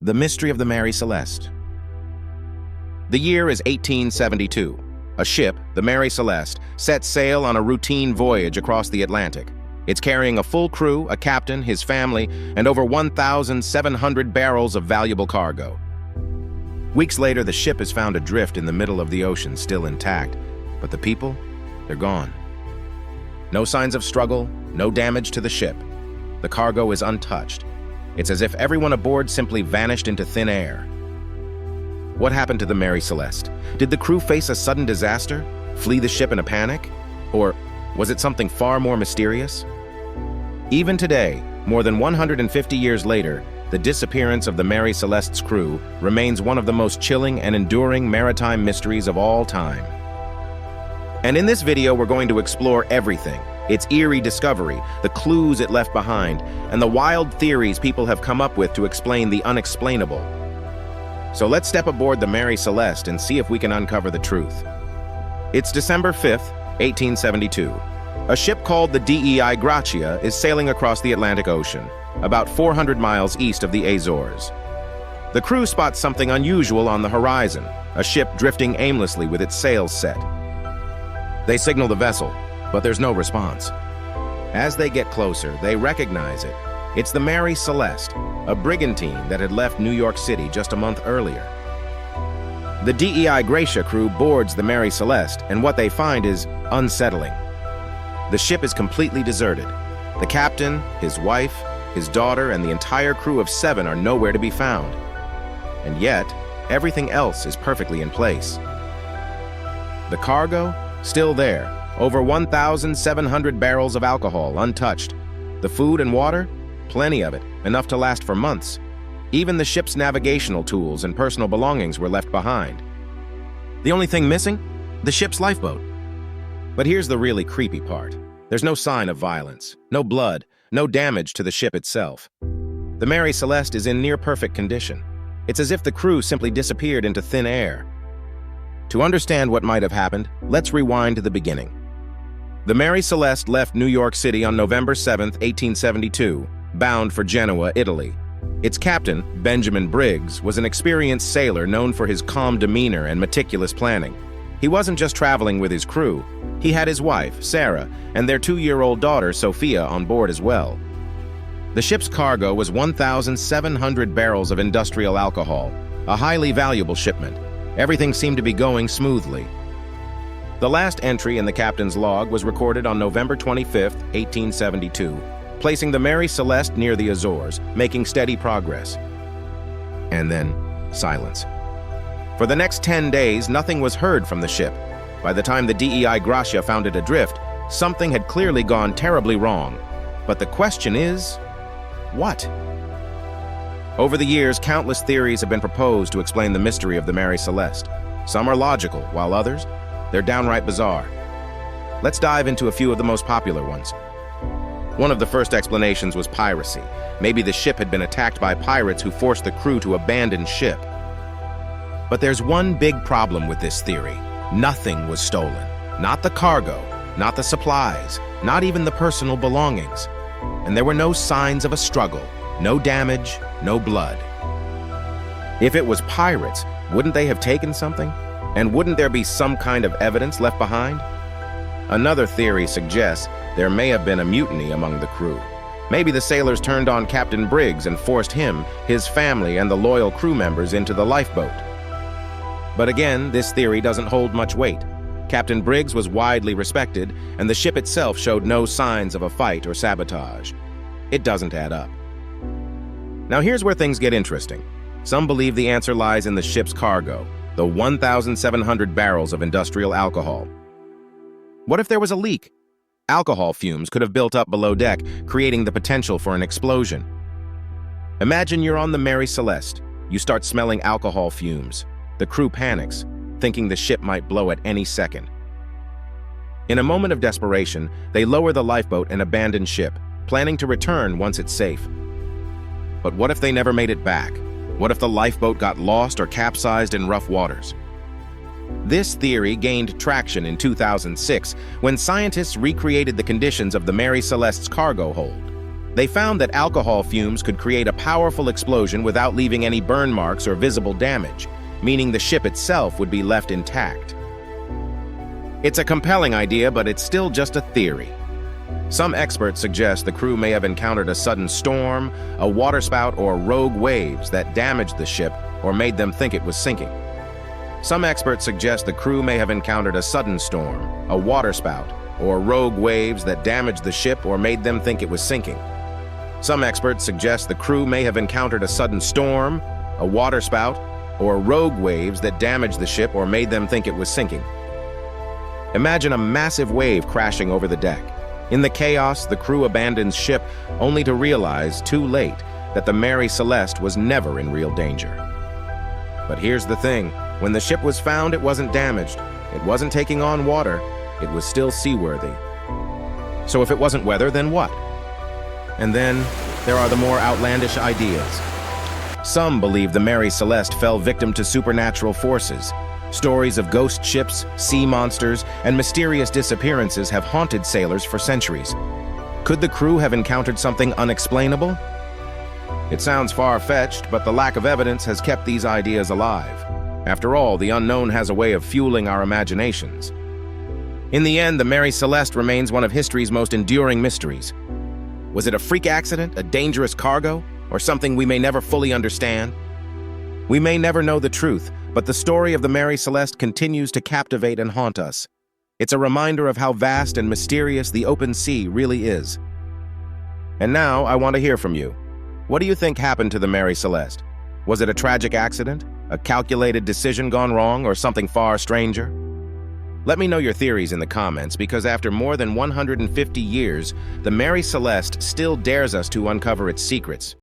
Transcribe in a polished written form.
The mystery of the Mary Celeste. The year is 1872. A ship, the Mary Celeste, sets sail on a routine voyage across the Atlantic. It's carrying a full crew, a captain, his family, and over 1,700 barrels of valuable cargo. Weeks later, the ship is found adrift in the middle of the ocean, still intact. But the people, they're gone. No signs of struggle, no damage to the ship. The cargo is untouched. It's as if everyone aboard simply vanished into thin air. What happened to the Mary Celeste? Did the crew face a sudden disaster? Flee the ship in a panic? Or was it something far more mysterious? Even today, more than 150 years later, the disappearance of the Mary Celeste's crew remains one of the most chilling and enduring maritime mysteries of all time. And in this video, we're going to explore everything: its eerie discovery, the clues it left behind, and the wild theories people have come up with to explain the unexplainable. So let's step aboard the Mary Celeste and see if we can uncover the truth. It's December 5th, 1872. A ship called the Gratia is sailing across the Atlantic Ocean, about 400 miles east of the Azores. The crew spots something unusual on the horizon, a ship drifting aimlessly with its sails set. They signal the vessel, but there's no response. As they get closer, they recognize it. It's the Mary Celeste, a brigantine that had left New York City just a month earlier. The Gratia crew boards the Mary Celeste, and what they find is unsettling. The ship is completely deserted. The captain, his wife, his daughter, and the entire crew of 7 are nowhere to be found. And yet, everything else is perfectly in place. The cargo? Still there. Over 1,700 barrels of alcohol, untouched. The food and water? Plenty of it, enough to last for months. Even the ship's navigational tools and personal belongings were left behind. The only thing missing? The ship's lifeboat. But here's the really creepy part. There's no sign of violence, no blood, no damage to the ship itself. The Mary Celeste is in near-perfect condition. It's as if the crew simply disappeared into thin air. To understand what might have happened, let's rewind to the beginning. The Mary Celeste left New York City on November 7, 1872, bound for Genoa, Italy. Its captain, Benjamin Briggs, was an experienced sailor known for his calm demeanor and meticulous planning. He wasn't just traveling with his crew. He had his wife, Sarah, and their 2-year-old daughter, Sophia, on board as well. The ship's cargo was 1,700 barrels of industrial alcohol, a highly valuable shipment. Everything seemed to be going smoothly. The last entry in the captain's log was recorded on November 25, 1872, placing the Mary Celeste near the Azores, making steady progress. And then, silence. For the next 10 days, nothing was heard from the ship. By the time the Gratia found it adrift, something had clearly gone terribly wrong. But the question is, what? Over the years, countless theories have been proposed to explain the mystery of the Mary Celeste. Some are logical, while others, they're downright bizarre. Let's dive into a few of the most popular ones. One of the first explanations was piracy. Maybe the ship had been attacked by pirates who forced the crew to abandon ship. But there's one big problem with this theory. Nothing was stolen. Not the cargo, not the supplies, not even the personal belongings. And there were no signs of a struggle, no damage, no blood. If it was pirates, wouldn't they have taken something? And wouldn't there be some kind of evidence left behind? Another theory suggests there may have been a mutiny among the crew. Maybe the sailors turned on Captain Briggs and forced him, his family, and the loyal crew members into the lifeboat. But again, this theory doesn't hold much weight. Captain Briggs was widely respected, and the ship itself showed no signs of a fight or sabotage. It doesn't add up. Now here's where things get interesting. Some believe the answer lies in the ship's cargo, the 1,700 barrels of industrial alcohol. What if there was a leak? Alcohol fumes could have built up below deck, creating the potential for an explosion. Imagine you're on the Mary Celeste. You start smelling alcohol fumes. The crew panics, thinking the ship might blow at any second. In a moment of desperation, they lower the lifeboat and abandon ship, planning to return once it's safe. But what if they never made it back? What if the lifeboat got lost or capsized in rough waters? This theory gained traction in 2006 when scientists recreated the conditions of the Mary Celeste's cargo hold. They found that alcohol fumes could create a powerful explosion without leaving any burn marks or visible damage, meaning the ship itself would be left intact. It's a compelling idea, but it's still just a theory. Some experts suggest the crew may have encountered a sudden storm, a waterspout, or rogue waves that damaged the ship or made them think it was sinking. Some experts suggest the crew may have encountered a sudden storm, a waterspout, or rogue waves that damaged the ship or made them think it was sinking. Some experts suggest the crew may have encountered a sudden storm, a waterspout, or rogue waves that damaged the ship or made them think it was sinking. Imagine a massive wave crashing over the deck. In the chaos, the crew abandons ship only to realize, too late, that the Mary Celeste was never in real danger. But here's the thing. When the ship was found, it wasn't damaged. It wasn't taking on water. It was still seaworthy. So if it wasn't weather, then what? And then there are the more outlandish ideas. Some believe the Mary Celeste fell victim to supernatural forces. Stories of ghost ships, sea monsters, and mysterious disappearances have haunted sailors for centuries. Could the crew have encountered something unexplainable? It sounds far-fetched, but the lack of evidence has kept these ideas alive. After all, the unknown has a way of fueling our imaginations. In the end, the Mary Celeste remains one of history's most enduring mysteries. Was it a freak accident, a dangerous cargo, or something we may never fully understand? We may never know the truth, but the story of the Mary Celeste continues to captivate and haunt us. It's a reminder of how vast and mysterious the open sea really is. And now, I want to hear from you. What do you think happened to the Mary Celeste? Was it a tragic accident, a calculated decision gone wrong, or something far stranger? Let me know your theories in the comments, because after more than 150 years, the Mary Celeste still dares us to uncover its secrets.